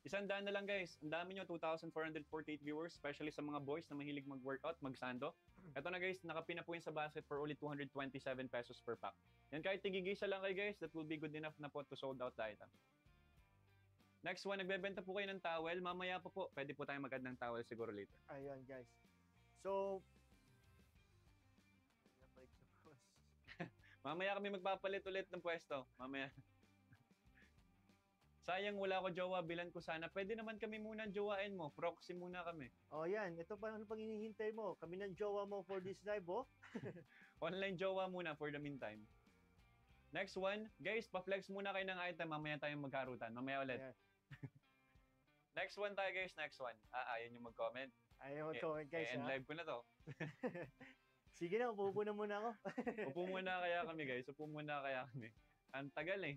100 na lang guys. Ang dami nyo, 2,448 viewers, especially sa mga boys na mahilig mag-workout, mag-sando. Ito na guys, nakapin na po yun sa basket for only 227 pesos per pack. Yan kahit tigigisa lang kayo guys, that will be good enough na po to sold out the item. Next one, nagbebenta po kayo ng towel. Mamaya pa po, pwede po tayo mag-add ng towel siguro later. Ayun guys. So, Mamaya kami magpapalit ulit ng pwesto. Mamaya. Sayang wala ko jowa, bilan ko sana. Pwede naman kami muna jowain mo. Proxy muna kami. oh yan, ito pa ano pang hinihintay mo? Kami ng jowa mo for this live, oh. Online jowa muna for the meantime. Next one, guys, pa-flex muna kayo ng item. Mamaya tayong magkarutan. Mamaya ulit. Ayan. Next one tayo guys, next one. Ayun yung mag-comment. Ayaw mag-comment guys, end ha? live ko na to. Sige na, upo na muna ako. Upo muna kaya kami guys. Upo muna kaya kami. Ang tagal eh.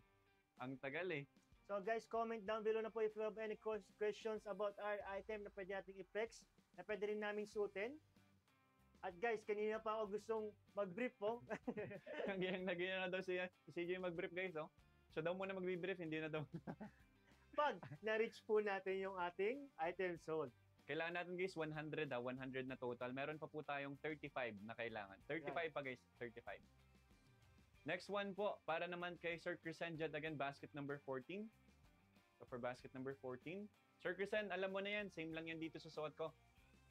Ang tagal eh. So guys, comment down below na po if you have any questions about our item na pwede nating i-flex, na pwede rin namin suotin. At guys, kanina pa ako gustong mag-brief po. Nagyan na daw si CJ mag-brief guys, oh. So daw muna mag-brief, hindi na daw. Pag na-reach po natin yung ating item sold. Kailangan natin guys 100 100 na total. Meron pa po tayong 35 na kailangan. 35 pa guys, 35. Next one po, para naman kay Sir Chrisen Jad again, basket number 14. So for basket number 14, Sir Chrisen, alam mo na yan, same lang yan dito sa suot ko.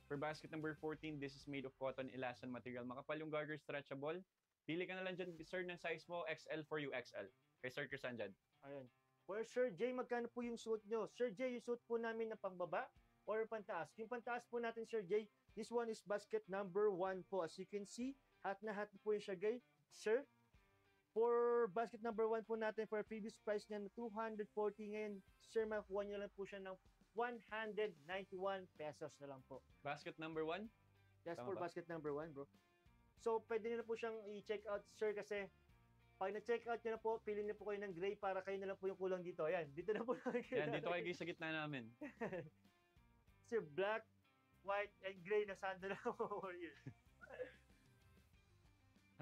For basket number 14, this is made of cotton elastin material. Makapal yung garter, stretchable. Pili ka na lang dyan, sir, ng size mo, XL for you, XL. Kay Sir Chrisen Jad. Ayun. For Sir J, magkano po yung suit nyo? Sir J, yung suit po namin na pangbaba or pantaas? Yung pantaas po natin, Sir J, this one is basket number 1 po. As you can see, hat na hat po yung siya, guys. Sir, for basket number 1 po natin, for previous price niya na 240 ngayon, sir, makuha niyo lang po siya ng 191 pesos na lang po. Basket number 1? That's Tama for ba? basket number 1, bro. So, pwede niyo na po siyang i-check out, sir, kasi pag na-check out niyo na po, pili niyo po kayo ng gray para kayo na lang po yung kulang dito. Ayan, dito na po. Yan, dito kayo guys sa gitna namin. Sir, black, white, and gray na sandal na po.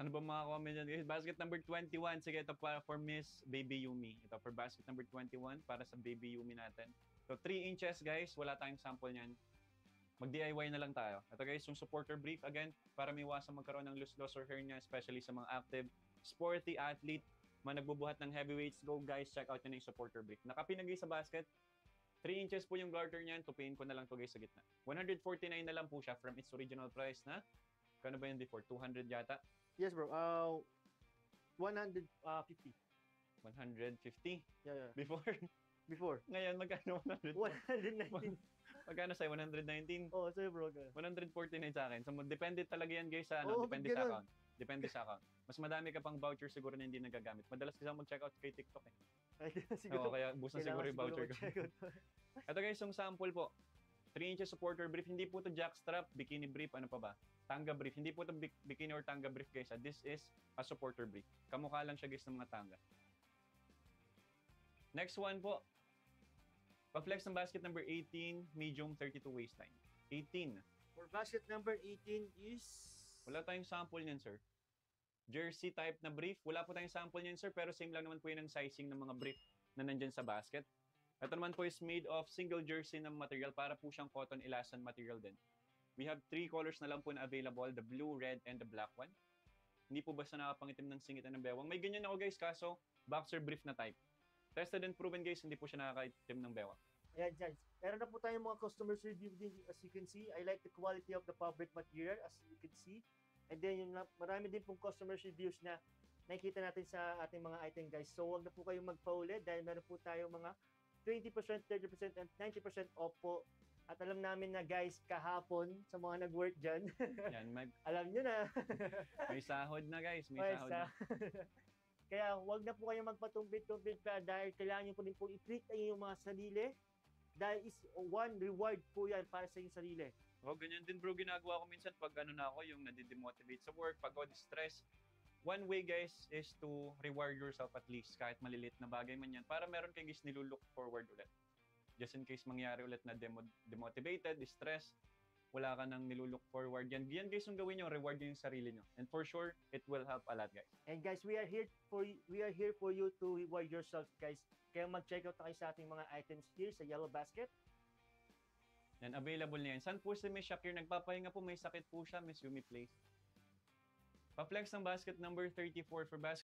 Ano ba mga comment dyan guys? Basket number 21. Sige, ito para for Miss Baby Yumi. Ito for basket number 21 para sa Baby Yumi natin. So 3 inches guys. Wala tayong sample niyan. Mag-DIY na lang tayo. Ito guys, yung supporter brief. Again, para miwasan magkaroon ng loose or hernia, especially sa mga active, sporty athlete, mga nagbubuhat ng heavyweights. Go guys, check out nyo na yung supporter brief. Nakapinagay sa basket. 3 inches po yung garter niyan. Tupiin ko na lang to guys sa gitna. 149 na lang po siya from its original price na, kano ba yun before? 200 yata? Yes, bro. 150. 150 Yeah. before. Before. Ngayon, magkano 100? 119. Magkano sa'yo? 119? Oh, sorry, bro. 149 sa akin. So, depende talaga yan guys sa Oo, depende sa ganun. account. Depende sa account. Mas madami ka pang voucher siguro na hindi nagagamit. Madalas kasi ako mag-check out kay TikTok eh. Ay, Oo, siguro. kaya busan siguro yung voucher ko. mag-check out. Ito guys, yung sample po. 3 inches supporter brief. Hindi po to jackstrap, bikini brief, ano pa ba? Tanga brief. Hindi po to bikini or tanga brief guys. This is a supporter brief. Kamukha lang siya guys ng mga tanga. Next one po. Pa-flex ng basket number 18, medium 32 waistline. 18. For basket number 18 is... Wala tayong sample niyan, sir. Jersey type na brief. Wala po tayong sample niyan, sir. Pero same lang naman po yun ang sizing ng mga brief na nandyan sa basket. Ito naman po is made of single jersey na material para po siyang cotton elastin material din. We have 3 colors na lang po na available, the blue, red, and the black one. Hindi po basta nakapangitim ng singitan ng bewang. May ganyan ako guys, kaso boxer brief na type. Tested and proven guys, hindi po siya nakakaitim ng bewang. Ayan, guys. Meron na po tayong mga customers review din, as you can see. I like the quality of the fabric material, as you can see. And then, yung marami din pong customers reviews na nakikita natin sa ating mga item, guys. So, huwag na po kayong magpauli dahil meron po tayong mga 20%, 30%, and 90% off po. At alam namin na guys, kahapon sa mga nag-work dyan, Yan, alam nyo na. may sahod na guys, may sahod na. Kaya huwag na po kayong magpatumbit-tumbit pa dahil kailangan nyo po rin po i-treat yung mga sarili. Dahil is one reward po yan para sa inyong sarili. Oh, ganyan din bro, ginagawa ko minsan pag ano na ako, yung nadidemotivate sa work, pag ako stress. One way guys is to reward yourself at least kahit malilit na bagay man yan para meron kayong guys nilulook forward ulit. Just in case mangyari ulit na demotivated, stress, wala ka nang nilulook forward. Yan guys yung gawin nyo, reward nyo yung sarili nyo. And for sure, it will help a lot guys. And guys, we are here for you to reward yourself guys. Kaya mag-check out na kayo sa ating mga items here sa Yellow Basket. Yan, available na yan. Saan po si Miss Shakir? Nagpapahinga po, may sakit po siya, Miss Yumi Place. Pa-flex ng basket number 34 for basket